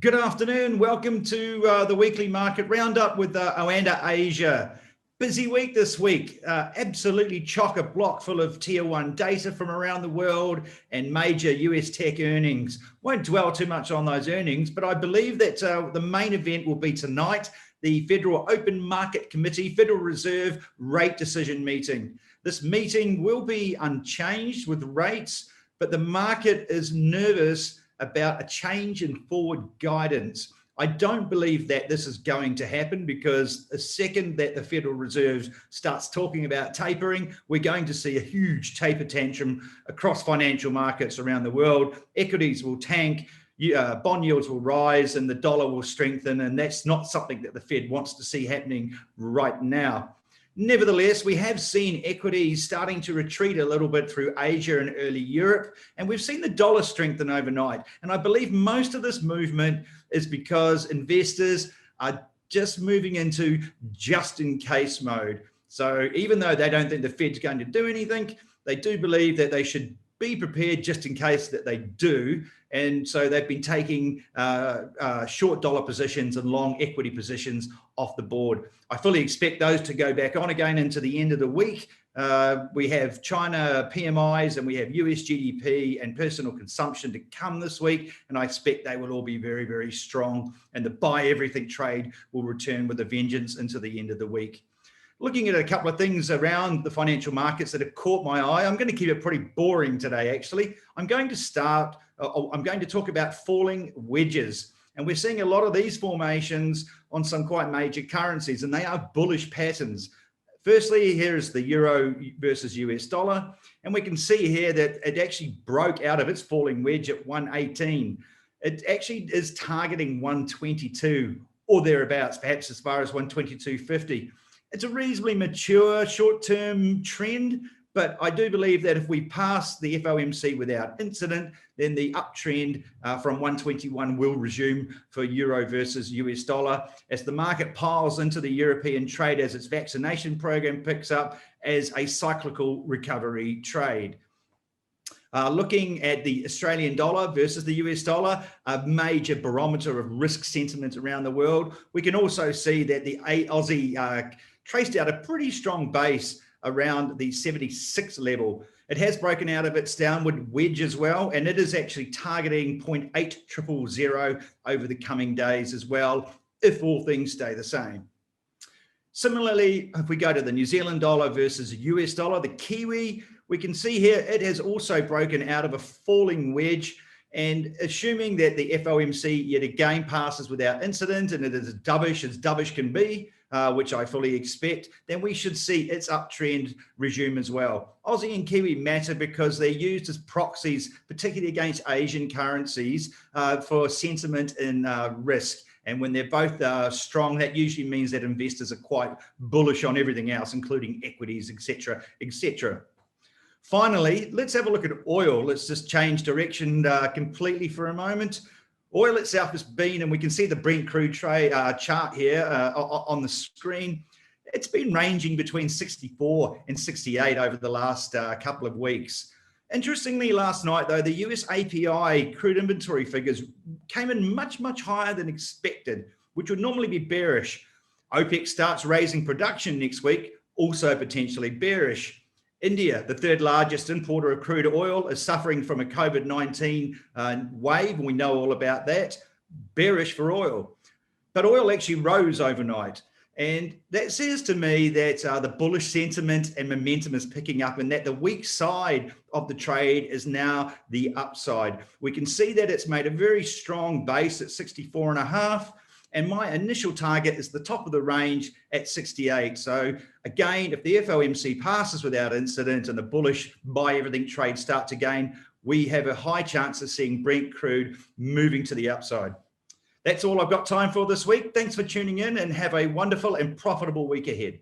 Good afternoon. Welcome to the weekly market roundup with OANDA Asia. Busy week this week. Absolutely chock-a-block full of tier one data from around the world and major US tech earnings. Won't dwell too much on those earnings, but I believe that the main event will be tonight, the Federal Open Market Committee Federal Reserve rate decision meeting. This meeting will be unchanged with rates, but the market is nervous about a change in forward guidance. I don't believe that this is going to happen because the second that the Federal Reserve starts talking about tapering, we're going to see a huge taper tantrum across financial markets around the world. Equities will tank, bond yields will rise, and the dollar will strengthen, and that's not something that the Fed wants to see happening right now. Nevertheless, we have seen equities starting to retreat a little bit through Asia and early Europe, and we've seen the dollar strengthen overnight. And I believe most of this movement is because investors are just moving into just-in-case mode. So even though they don't think the Fed's going to do anything, they do believe that they should be prepared just in case that they do. And so they've been taking short dollar positions and long equity positions off the board. I fully expect those to go back on again into the end of the week. We have China PMIs and we have US GDP and personal consumption to come this week. And I expect they will all be very, very strong. And the buy everything trade will return with a vengeance into the end of the week. Looking at a couple of things around the financial markets that have caught my eye. I'm going to keep it pretty boring today, actually. I'm going to talk about falling wedges. And we're seeing a lot of these formations on some quite major currencies, and they are bullish patterns. Firstly, here is the euro versus US dollar. And we can see here that it actually broke out of its falling wedge at 118. It actually is targeting 122 or thereabouts, perhaps as far as 122.50. It's a reasonably mature short-term trend, but I do believe that if we pass the FOMC without incident, then the uptrend from 121 will resume for euro versus US dollar as the market piles into the European trade as its vaccination program picks up as a cyclical recovery trade. Looking at the Australian dollar versus the US dollar, a major barometer of risk sentiment around the world. We can also see that the Aussie traced out a pretty strong base around the 76 level. It has broken out of its downward wedge as well, and it is actually targeting 0.8000 over the coming days as well, if all things stay the same. Similarly, if we go to the New Zealand dollar versus US dollar, the Kiwi, we can see here it has also broken out of a falling wedge, and assuming that the FOMC yet again passes without incident and it is as dovish can be, which I fully expect, then we should see its uptrend resume as well. Aussie and Kiwi matter because they're used as proxies, particularly against Asian currencies, for sentiment and risk. And when they're both strong, that usually means that investors are quite bullish on everything else, including equities, etc., etc. Finally, let's have a look at oil. Let's just change direction completely for a moment. Oil itself has been, and we can see the Brent Crude chart here on the screen. It's been ranging between 64 and 68 over the last couple of weeks. Interestingly, last night, though, the US API crude inventory figures came in much, much higher than expected, which would normally be bearish. OPEC starts raising production next week, also potentially bearish. India, the third largest importer of crude oil, is suffering from a COVID-19 wave, and we know all about that. Bearish for oil. But oil actually rose overnight. And that says to me that the bullish sentiment and momentum is picking up, and that the weak side of the trade is now the upside. We can see that it's made a very strong base at 64.5. And my initial target is the top of the range at 68. So again, if the FOMC passes without incident and the bullish buy everything trade starts again, we have a high chance of seeing Brent Crude moving to the upside. That's all I've got time for this week. Thanks for tuning in and have a wonderful and profitable week ahead.